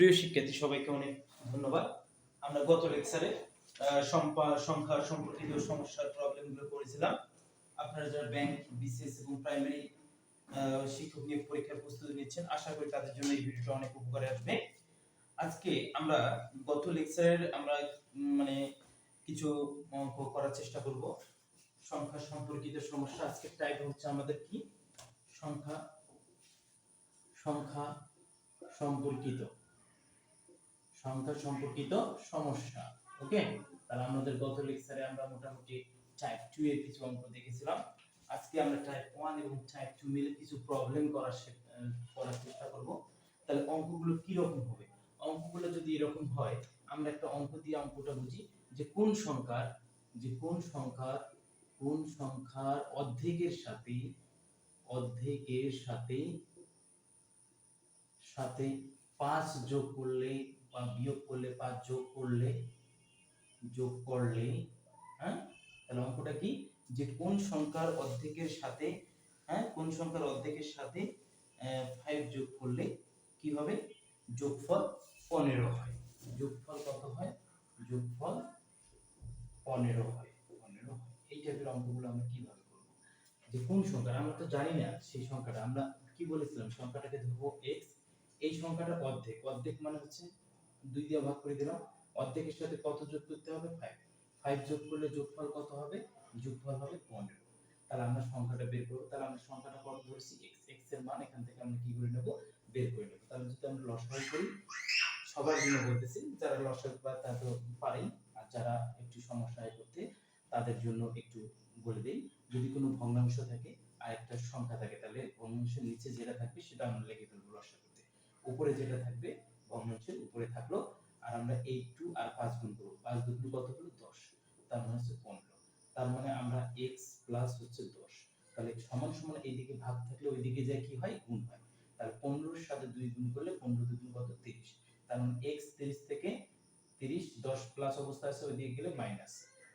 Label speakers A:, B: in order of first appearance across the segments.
A: প্রিয় শিক্ষার্থী সবাইকে অনেক ধন্যবাদ। আমরা গত লেকচারে সংখ্যা সম্পর্কিত সমস্যার প্রবলেমগুলো করেছিলাম। আপনারা যারা ব্যাংক, বিসিএস এবং প্রাইমারি শিক্ষক নিয়োগ পরীক্ষার প্রস্তুতি নিচ্ছেন, আশা করি তাদের জন্য এই ভিডিওটা অনেক উপকারে আসবে। আজকে আমরা গত লেকচারের মানে কিছু অঙ্ক করার চেষ্টা করব। সংখ্যা সম্পর্কিত সমস্যা। আজকে টাইপ হচ্ছে আমাদের কি? সংখ্যা সম্পর্কিত সমস্যা। ওকে, তাহলে আমাদের গত লেকচারে আমরা মোটামুটি টাইপ 2 এর কিছু অঙ্ক দেখেছিলাম। আজকে আমরা টাইপ 1 এবং টাইপ 2 মিলে কিছু প্রবলেম করার চেষ্টা করব। তাহলে অঙ্কগুলো কি রকম হবে? অঙ্কগুলো যদি এরকম হয়, আমরা একটা অঙ্ক দিয়ে অঙ্কটা বুঝি যে কোন সংখ্যার অর্ধেকের সাথে 5 যোগ করলে বা বিয়োগ করলে, 5 যোগ করলে হ্যাঁ, তাহলে অঙ্কটা কি? যে কোন সংখ্যার অর্ধেকের সাথে 5 যোগ করলে কি হবে? যোগফল 15 হয়। যোগফল কত হয়? যোগফল 15 হয়। এই টাইপের অঙ্কগুলো আমরা কিভাবে করব? যে কোন সংখ্যা আমরা তো জানি না, সেই সংখ্যাটা আমরা কি বলেছিলাম, সংখ্যাটাকে ধরবো x। এই সংখ্যাটা অর্ধেক মানে হচ্ছে 2 দিয়ে ভাগ করে দিলাম। অর্ধেকের সাথে কত যোগ করতে হবে? 5 যোগ করলে যোগফল কত হবে? যোগফল হবে 15। তাহলে আমরা সংখ্যাটা বের করব। তাহলে আমরা সংখ্যাটা কত ধরছি? x এর মান এখান থেকে আমরা কি করে নেব? বের করে নেব। তাহলে যদি আমরা লসাগু করি, সবার জন্য বলতেছি, যারা লসাগু বা তা তো পারেই, আর যারা একটু সমস্যা হয় করতে তাদের জন্য একটু বলে দেই। যদি কোনো ভগ্নাংশ থাকে আর একটা সংখ্যা থাকে, তাহলে ভগ্নাংশের নিচে যেটা থাকবে সেটা আমরা লিখে ফেলবো লসাগুতে। উপরে যেটা থাকবে ভগ্নাংশের উপরে থাকলো, আর আমরা 8 আর 5 গুণ করব। 5 গুণ কত হলো? 10। তার মানে হচ্ছে 15। তার মানে আমরা x প্লাস হচ্ছে 10। তাহলে সমান সমান এইদিকে ভাগ থাকলে ওইদিকে যায় কি হয়? গুণ হয়। তাহলে 15 এর সাথে 2 গুণ করলে 15 2 গুণ কত? 30। তার মানে x 30 থেকে 30, 10 প্লাস অবস্থা আছে, ওইদিকে গেলে মাইনাস।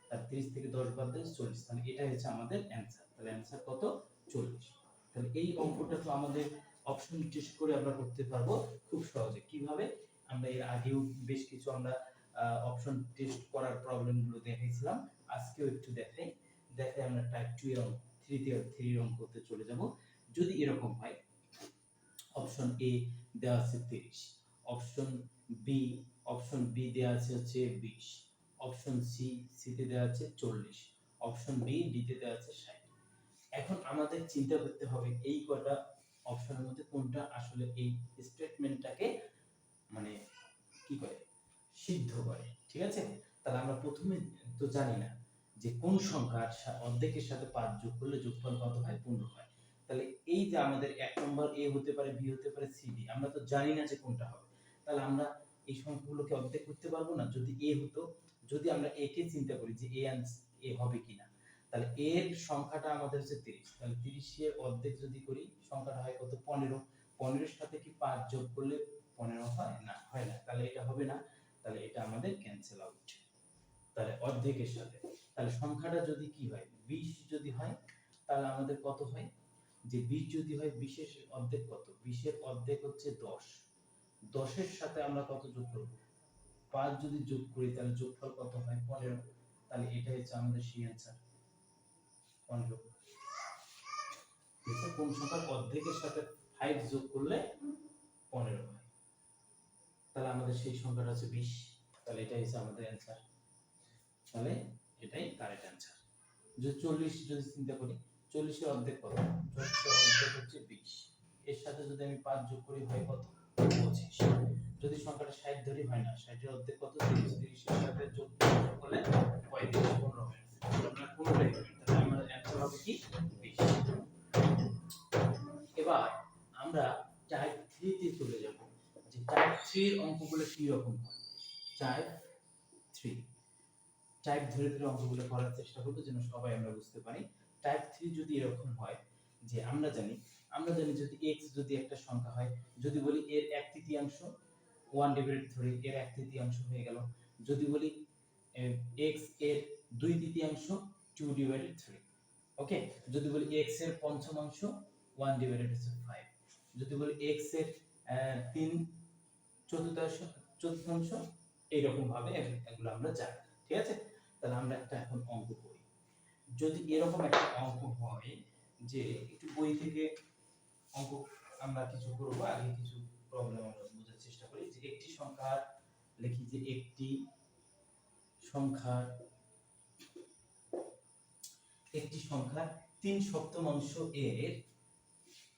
A: তার 30 থেকে 10 বাদ দিলে 40। তাহলে এটা হচ্ছে আমাদের অ্যানসার। তাহলে অ্যানসার কত? 40। তাহলে এই অঙ্কটা তো আমাদের অপশন টেস্ট করে আমরা করতে পারবো খুব সহজে। কিভাবে? আমরা এর আগেও বেশ কিছু আমরা অপশন টেস্ট করার প্রবলেমগুলো দেখাইছিলাম। আজকেও একটু দেখাই আমরা টাইপ 2 এর অঙ্ক 3 এর অঙ্কতে চলে যাব। যদি এরকম হয়, অপশন এ দেওয়া আছে 30, অপশন বি দেওয়া আছে হচ্ছে 20, অপশন সি তে দেওয়া আছে 40, অপশন ডি তে দেওয়া আছে 60। এখন আমাদের চিন্তা করতে হবে এই কয়টা অপশনের মধ্যে কোনটা আসলে এই স্টেটমেন্টটাকে মানে কি করে? সিদ্ধ করে। ঠিক আছে? তাহলে আমরা প্রথমে তো জানি না যে কোন সংখ্যার অর্ধেকের সাথে 5 যোগ করলে যোগফল কত হয়? 15 হয়। তাহলে এই যে আমাদের 1 নম্বর এ হতে পারে, বি হতে পারে, সি ডি, আমরা তো জানি না যে কোনটা হবে। তাহলে আমরা এই সংখ্যাগুলোকে অর্ধেক করতে পারবো না। যদি এ হতো, যদি আমরা এ কে চিন্তা করি যে এ হবে কিনা, তাহলে এর সংখ্যাটা আমাদের হচ্ছে 30। তাহলে 30 এর অর্ধেক যদি করি, সংখ্যাটা হয় কত? 15। 15 এর সাথে কি 5 যোগ করলে 15 হয়? না, হয় না। তাহলে এটা হবে না। তাহলে এটা আমাদের ক্যান্সেল আউট। তাহলে অর্ধেকের সাথে, তাহলে সংখ্যাটা যদি কি হয়? 20 যদি হয়, তাহলে আমাদের কত হয়? যে 20 যদি হয়, 20 এর অর্ধেক কত? 20 এর অর্ধেক হচ্ছে 10। 10 এর সাথে আমরা কত যোগ করব? 5 যদি যোগ করি, তাহলে যোগফল কত হয়? 15। তাহলে এটা হচ্ছে আমাদের সেই অ্যানসার 15। দেখো কোন সংখ্যার অর্ধেকের সাথে 5 যোগ করলে 15 হয়। তাহলে আমাদের সেই সংখ্যাটা হচ্ছে 20। তাহলে এটাই হচ্ছে আমাদের অ্যানসার। তাহলে এটাই কারেক্ট অ্যানসার। যে 40 যদি চিন্তা করি, 40 এর অর্ধেক কত? 40 এর অর্ধেক হচ্ছে 20। এর সাথে যদি আমি 5 যোগ করি, হয় কত? 25। যদি সংখ্যাটা 60 ধরি, হয় না। 60 এর অর্ধেক কত? 30। 30 এর সাথে যোগ করলে 35, 15 হয়। আমরা কোনটাই হবে? তাহলে আমাদের অ্যানসার হবে কি? 20। এবার আমরা টাইপ 3 তে চলে যাব। যে টাইপ 3 এর অঙ্কগুলো কি রকম হয়? টাইপ 3 ধরে ধরে অঙ্কগুলো করার চেষ্টা করব যেন সবাই আমরা বুঝতে পারি। টাইপ 3 যদি এরকম হয় যে আমরা জানি যদি x যদি একটা সংখ্যা হয়, যদি বলি এর 1/3 1 ডিভাইডেড 3, এর 1/3 হয়ে গেল। যদি বলি x এর 2/3 2 ডিভাইডেড 3। ওকে, যদি বলি x এর পঞ্চমাংশ 1 ডিভাইডেড 5। যদি বলি x এর 3 চতুর্থাংশ, চতুর্থাংশ, এইরকম ভাবে এগুলো আমরা জানি। ঠিক আছে, তাহলে আমরা একটা এখন অঙ্ক করি। যদি এরকম একটা অঙ্ক হয় যে একটু বই থেকে অঙ্ক আমরা কিছু করবো, আগে কিছু প্রবলেম আমরা বোঝার চেষ্টা করি। যে একটি সংখ্যা লিখি, যে একটি সংখ্যা, একটি সংখ্যা 3 সপ্তমাংশ এর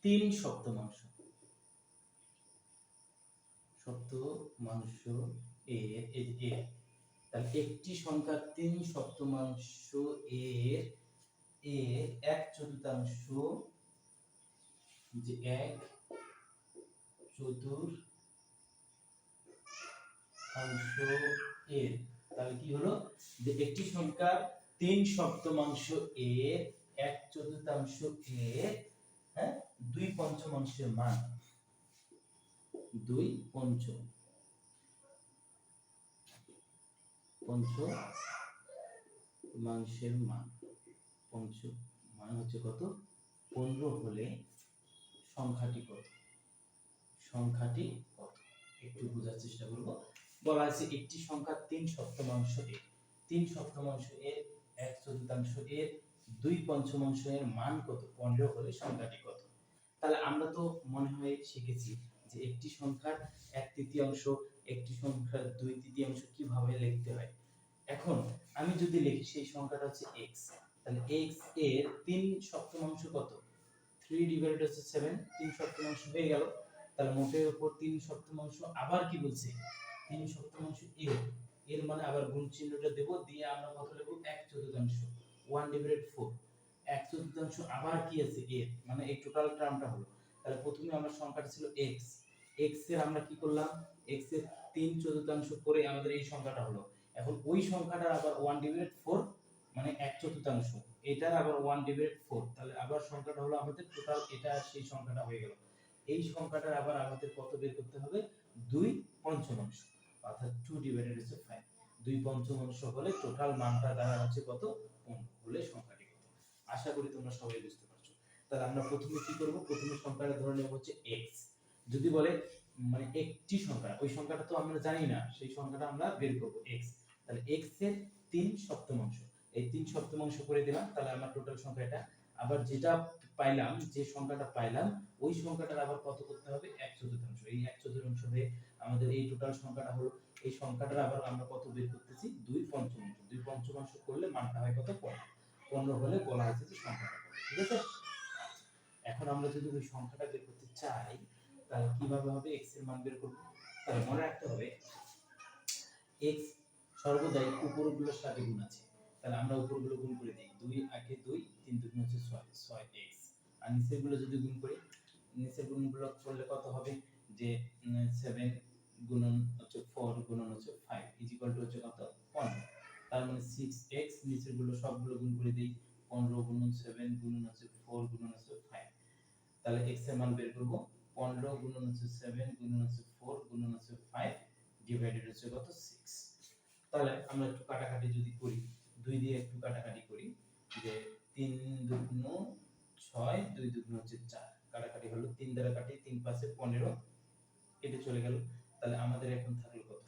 A: 3 সপ্তমাংশ, সপ্তমাংশ এর এর, তাহলে একটি সংখ্যা 3 সপ্তমাংশ এর এর 1/4, যে 1/4 এর, তাহলে কি হলো, যে একটি সংখ্যা 3 সপ্তমাংশ এর 1/4 এর, হ্যাঁ, 2/5 মান, 2/5 মাংসের মান, পঞ্চ মান হচ্ছে কত, 15 হলে সংখ্যাটি কত, সংখ্যাটি কত, একটু বোঝার চেষ্টা করব। বলা আছে একটি সংখ্যা 3 সপ্তমাংশ এর, 3 সপ্তমাংশ এর 1/4 এর 2/5 এর মান কত, 15 হলে সংখ্যাটি কত। তাহলে আমরা তো মনে হয় শিখেছি যে একটি সংখ্যার 1/3, একটি সংখ্যার 2/3 কিভাবে লিখতে হয়। এখন আমি যদি লিখি সেই সংখ্যাটা হচ্ছে x, তাহলে x এর 3 সপ্তমাংশ কত, 3/7, 3 সপ্তমাংশ হয়ে গেল। তাহলে মোটের উপর 3 সপ্তমাংশ, আবার কি বলছে, 3 সপ্তমাংশ এর, এর মানে আবার গুণ চিহ্নটা দেব, দিয়ে আমরা কত লিখব, 1/4, 1/4, 1/4, আবার কি আছে এর, মানে এই টোটাল টার্মটা হলো। তাহলে প্রথমে আমরা সংখ্যাটা ছিল x, x এর আমরা কি করলাম, x এর 3/4 করে আমাদের এই সংখ্যাটা হলো। এখন ওই সংখ্যাটার আবার 1/4, মানে 1/4, এটার আবার 1/4, তাহলে আবার সংখ্যাটা হলো আমাদের টোটাল, এটা সেই সংখ্যাটা হয়ে গেল। এই সংখ্যাটার আবার আমাদের কত বের করতে হবে, 2/5, অর্থাৎ 2/5, 2/5 হলে টোটাল মানটা দাঁড়া হচ্ছে কত, 15 হলে সংখ্যাটি কত। আশা করি তোমরা সবাই বুঝতে পারছো। তাহলে আমরা প্রথমে কি করব, প্রথমে সংখ্যাটা ধরে নেব হচ্ছে x। যদি বলে মানে একটি সংখ্যা, ওই সংখ্যাটা তো আমরা জানি না, সেই সংখ্যাটা আমরা বের করব x। তাহলে x এর 3 সপ্তমাংশ, এই 3 সপ্তমাংশ করে দিলাম, তাহলে আমার টোটাল সংখ্যাটা, আবার যেটা পাইলাম, যে সংখ্যাটা পাইলাম, ওই সংখ্যাটার আবার কত করতে হবে, 1/4, এই 1/4 হয়ে আমাদের এই টোটাল সংখ্যাটা হলো। এই সংখ্যাটার আবার আমরা কত বের করতেছি, 2/5, 2/5 করলে মানটা হয় কত, 15 হলে বলা হচ্ছে যে সংখ্যাটা কত। ঠিক আছে, এখন আমরা যদি ওই সংখ্যাটা বের করতে চাই, তাহলে কিভাবে হবে, x এর মান বের করব। তাহলে মনে রাখতে হবে x সর্বদাই উপরগুলোর সাথে গুণ আছে, তাহলে আমরা উপরগুলো গুণ করে দেই, 2 আগে 2, 3 দুগুণ হচ্ছে 6, 6x, আর নিচের গুলো যদি গুণ করি, নিচের গুণগুলো করলে কত হবে, যে 7 গুণন হচ্ছে 4 গুণন হচ্ছে 5 ইকুয়াল টু হচ্ছে কত, 15। তার মানে 6x, নিচের গুলো সবগুলো গুণ করে দেই, 15 গুণন 7 গুণন হচ্ছে 4 গুণন হচ্ছে 5, তাহলে x এর মান বের করব, 15 গুণন হচ্ছে 7 গুণন হচ্ছে 4 গুণন হচ্ছে 5 ডিভাইডেড হচ্ছে কত, 6। তাহলে আমরা একটু কাটাকাটি যদি করি, 2 দিয়ে একটু কাটাকাটি করি, যে 3 দুগুণ 6, 2 দুগুণ হচ্ছে 4, কাটাকাটি হলো, 3 দ্বারা কাটি, 3 পাঁচে 15, কেটে চলে গেল। তাহলে আমাদের এখন থাকলো কত,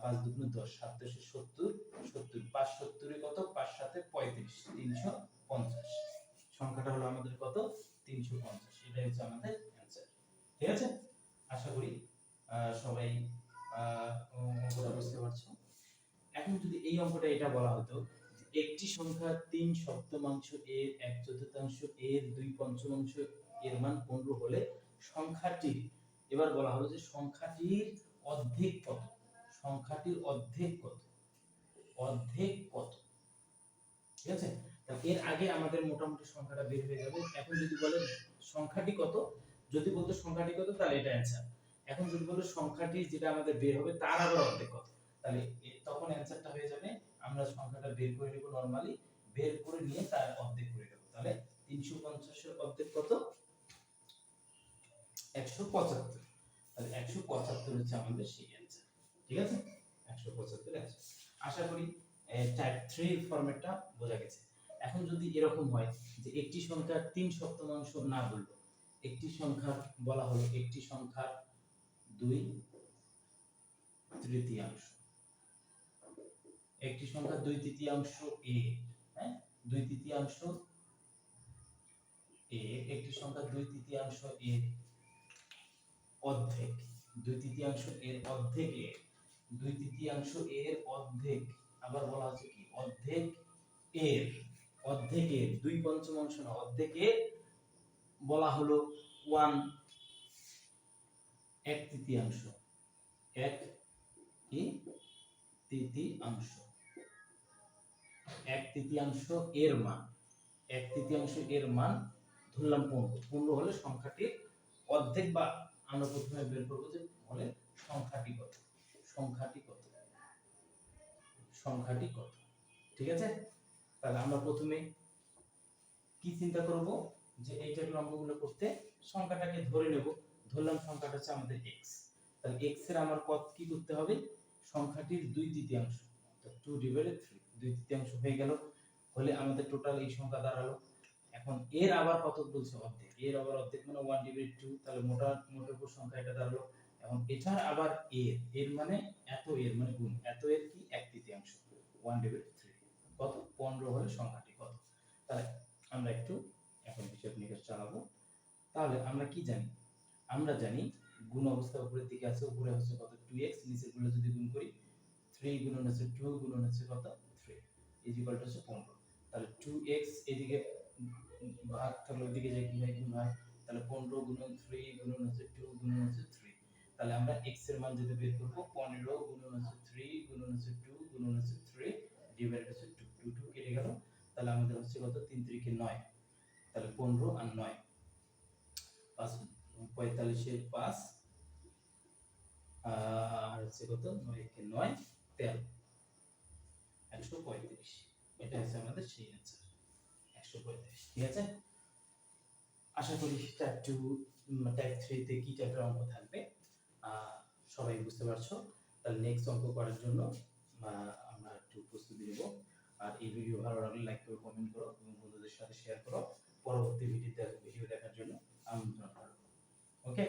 A: 5 দুগুণ 10, 7 10 70, 70, 5 70 কত, 5 7 35, 350, সংখ্যাটা হলো আমাদের কত, 350। এটাই হচ্ছে আমাদের অ্যানসার। ঠিক আছে, আশা করি সবাই অঙ্কটা বুঝতে পারছো। এখন যদি এই অঙ্কটা এটা বলা হতো যে একটি সংখ্যা 3 সপ্তমাংশ এর 1/4 এর 2/5 এর মান 15 হলে সংখ্যাটির, এবার বলা হলো যে সংখ্যাটির অর্ধেক কত, সংখ্যাটির অর্ধেক কত, অর্ধেক কত। ঠিক আছে, তাহলে এর আগে আমাদের মোটামুটি সংখ্যাটা বের হয়ে যাবে। এখন যদি বলে সংখ্যাটি কত, যদি বলতো সংখ্যাটি কত, তাহলে এটা অ্যানসার। এখন যদি বলে সংখ্যাটি যেটা আমাদের বের হবে তার আবার অর্ধেক কত, তাহলে তখন অ্যানসারটা হয়ে যাবে, আমরা সংখ্যাটা বের করে নেব নরমালি, বের করে নিয়ে তার অর্ধেক করে দেব। তাহলে 350 এর অর্ধেক কত, 175, তাহলে 175 হচ্ছে আমাদের সেই অ্যানসার। ঠিক আছে, 175 অ্যানসার। আশা করি টাইপ 3 ফরম্যাটটা বোঝা গেছে। এখন যদি এরকম হয় যে একটি সংখ্যার 3 সপ্তমাংশ না বললো, একটি সংখ্যা বলা হলো, একটি সংখ্যার 2 তৃতীয়াংশ। একটি সংখ্যা 2/3 এ, হ্যাঁ 2/3 এ, একটি সংখ্যা 2/3 এর অর্ধেক, 2/3 এর অর্ধেক এ, 2/3 এর অর্ধেক, আবার বলা হচ্ছে কি অর্ধেক এর, অর্ধেক এর 2/5 না, অর্ধেক এর বলা হলো 1/3, 1/3, 1/3 এর মান, 1/3 এর মান ধরলাম 15, 15 হলে সংখ্যাটির অর্ধেক, বা আমরা প্রথমে বের করব যে হলে সংখ্যাটি কত, সংখ্যাটি কত, সংখ্যাটি কত। ঠিক আছে, তাহলে আমরা প্রথমে কি চিন্তা করব যে এই টাইপের অঙ্কগুলো করতে সংখ্যাটাকে ধরে নেব, ধরলাম সংখ্যাটা হচ্ছে আমাদের x, তাহলে x এর আমার কত কি করতে হবে, সংখ্যাটির 2/3, তো 2/3, 2/3 হয়ে গেল, হলে আমাদের টোটাল এই সংখ্যা দাঁড়ালো। এখন এর আবার কত বলছে, অর্ধেক, এর আবার অর্ধেক মানে 1/2, তাহলে মোটার উপর সংখ্যা এটা দাঁড়ালো। এখন এটার আবার এর মানে এত, এর মানে গুণ এত, এর কি 1/3, 1/3 কত 15 হলে সংখ্যাটি কত। তাহলে আমরা একটু এখন হিসাব নিকাশ চালাবো। তাহলে আমরা কি জানি, আমরা জানি গুণ অবস্থা উপরের দিকে আছে, উপরে হচ্ছে কত 2x, নিচের গুলো যদি গুণ করি 3 গুণন হচ্ছে 2 গুণন হচ্ছে কত 3 ইজ ইকুয়াল টু হচ্ছে 15। তাহলে 2x এদিকে ভাগ থাকলে ওইদিকে যে কি হয় গুণ হয়, তাহলে 15 গুণন 3 গুণন হচ্ছে 2 গুণন হচ্ছে 3। তাহলে আমরা x এর মান যদি বের করব 15 গুণন হচ্ছে 3 গুণন হচ্ছে 2 গুণন হচ্ছে 3 ডিভাইডেড হচ্ছে 2, 2 কেটে গেল, তাহলে আমাদের হচ্ছে কত 3 3 কে 9, তাহলে 15 আর 9 5 45 এর 5 আর হচ্ছে কত 9 কে 9 13, 135, এটা হচ্ছে আমাদের সেই आंसर 135। ঠিক আছে, আশা করি টাইপ 2 টাইপ 3 তে কি টাইপের অঙ্ক থাকবে সবাই বুঝতে পারছো। তাহলে নেক্সট অঙ্ক করার জন্য আমরা একটু প্রস্তুতি নেব। আর এই ভিডিও ভালো লাগলে লাইক করো, কমেন্ট করো এবং বন্ধুদের সাথে শেয়ার করো। পরবর্তী ভিডিও দেখার জন্য আমন্ত্রণ করো। ওকে।